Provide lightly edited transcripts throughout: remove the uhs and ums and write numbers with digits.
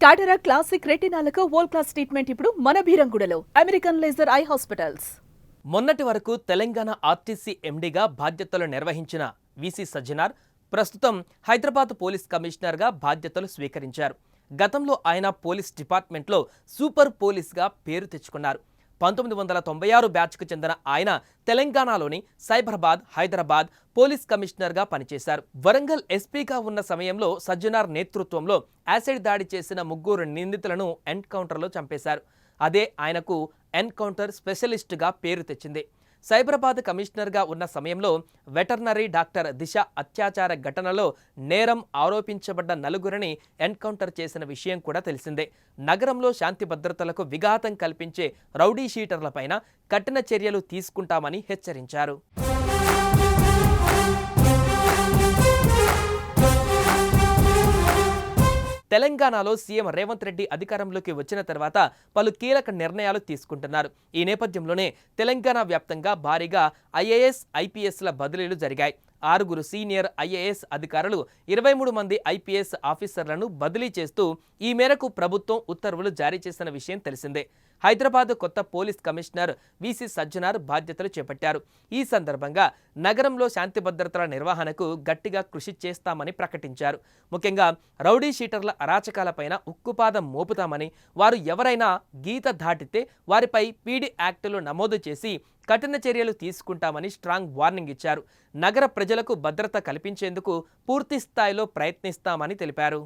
టాటరా classic రెటినాలకు world class treatment ఇప్పుడు మన భీరంగూడలో American laser eye hospitals. మొన్నటి వరకు తెలంగాణ ఆర్టీసీ ఎండీగా బాధ్యతలు నిర్వహించిన వీసీ సజ్జనార్ ప్రస్తుతం హైదరాబాద్ పోలీస్ కమిషనర్గా బాధ్యతలు స్వీకరించారు. గతంలో ఆయన పోలీస్ డిపార్ట్మెంట్లో సూపర్ పోలీస్గా పేరు తెచ్చుకున్నారు. 1996 బ్యాచ్కు చెందిన ఆయన తెలంగాణలోని సైబరాబాద్, హైదరాబాద్ పోలీస్ కమిషనర్గా పనిచేశారు. వరంగల్ ఎస్పీగా ఉన్న సమయంలో సజ్జనార్ నేతృత్వంలో యాసిడ్ దాడి చేసిన 3 నిందితులను ఎన్కౌంటర్లో చంపేశారు. అదే ఆయనకు ఎన్కౌంటర్ స్పెషలిస్టుగా పేరు తెచ్చింది. సైబరాబాద్ కమిషనర్గా ఉన్న సమయంలో వెటర్నరీ డాక్టర్ దిశ అత్యాచార ఘటనలో నేరం ఆరోపించబడ్డ 4గురిని ఎన్కౌంటర్ చేసిన విషయం కూడా తెలిసిందే. నగరంలో శాంతి భద్రతలకు విఘాతం కల్పించే రౌడీ షీటర్లపైన కఠిన చర్యలు తీసుకుంటామని హెచ్చరించారు. తెలంగాణలో సీఎం రేవంత్ రెడ్డి అధికారంలోకి వచ్చిన తర్వాత పలు కీలక నిర్ణయాలు తీసుకుంటున్నారు. ఈ నేపథ్యంలోనే తెలంగాణ వ్యాప్తంగా భారీగా ఐఏఎస్, ఐపీఎస్ల బదిలీలు జరిగాయి. 6 సీనియర్ ఐఏఎస్ అధికారులు, 23 మంది ఐపీఎస్ ఆఫీసర్లను బదిలీ చేస్తూ ఈ మేరకు ప్రభుత్వం ఉత్తర్వులు జారీ చేసిన విషయం తెలిసిందే. హైదరాబాద్ కొత్త పోలీస్ కమిషనర్ వీసీ సజ్జనార్ బాధ్యతలు చేపట్టారు. ఈ సందర్భంగా నగరంలో శాంతి భద్రతల నిర్వహణకు గట్టిగా కృషి చేస్తామని ప్రకటించారు. ముఖ్యంగా రౌడీ షీటర్ల అరాచకాలపైన ఉక్కుపాదం మోపుతామని, వారు ఎవరైనా గీత దాటితే వారిపై పీడీ యాక్టులు నమోదు చేసి కఠిన చర్యలు తీసుకుంటామని స్ట్రాంగ్ వార్నింగ్ ఇచ్చారు. నగర ప్రజలకు భద్రత కల్పించేందుకు పూర్తి స్థాయిలో ప్రయత్నిస్తామని తెలిపారు.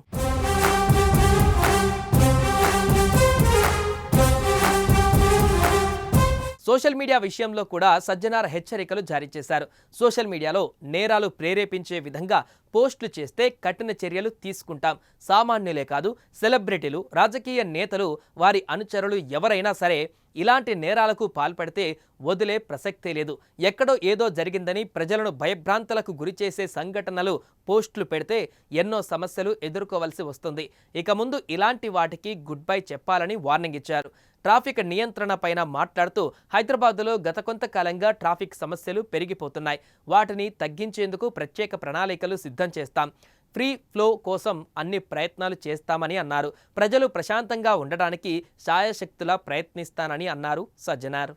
సోషల్ మీడియా విషయంలో కూడా సజ్జనార్ హెచ్చరికలు జారీ చేశారు. సోషల్ మీడియాలో నేరాలు ప్రేరేపించే విధంగా పోస్టులు చేస్తే కఠిన చర్యలు తీసుకుంటాం. సామాన్యులే కాదు, సెలబ్రిటీలు, రాజకీయ నేతలు, వారి అనుచరులు ఎవరైనా సరే ఇలాంటి నేరాలకు పాల్పడితే వదిలే ప్రసక్తే లేదు. ఎక్కడో ఏదో జరిగిందని ప్రజలను భయభ్రాంతులకు గురిచేసే సంఘటనలు పోస్టులు పెడితే ఎన్నో సమస్యలు ఎదుర్కోవలసి వస్తుంది. ఇక ముందు ఇలాంటి వాటికి గుడ్ బై చెప్పాలని వార్నింగ్ ఇచ్చారు. ట్రాఫిక్ నియంత్రణ పైన మాట్లాడుతూ హైదరాబాద్లో గత కొంతకాలంగా ట్రాఫిక్ సమస్యలు పెరిగిపోతున్నాయి. వాటిని తగ్గించేందుకు ప్రత్యేక ప్రణాళికలు సిద్ధం చేస్తాం. ఫ్రీ ఫ్లో కోసం అన్ని ప్రయత్నాలు చేస్తామని అన్నారు. ప్రజలు ప్రశాంతంగా ఉండడానికి శాయశక్తులా ప్రయత్నిస్తానని అన్నారు సజ్జనార్.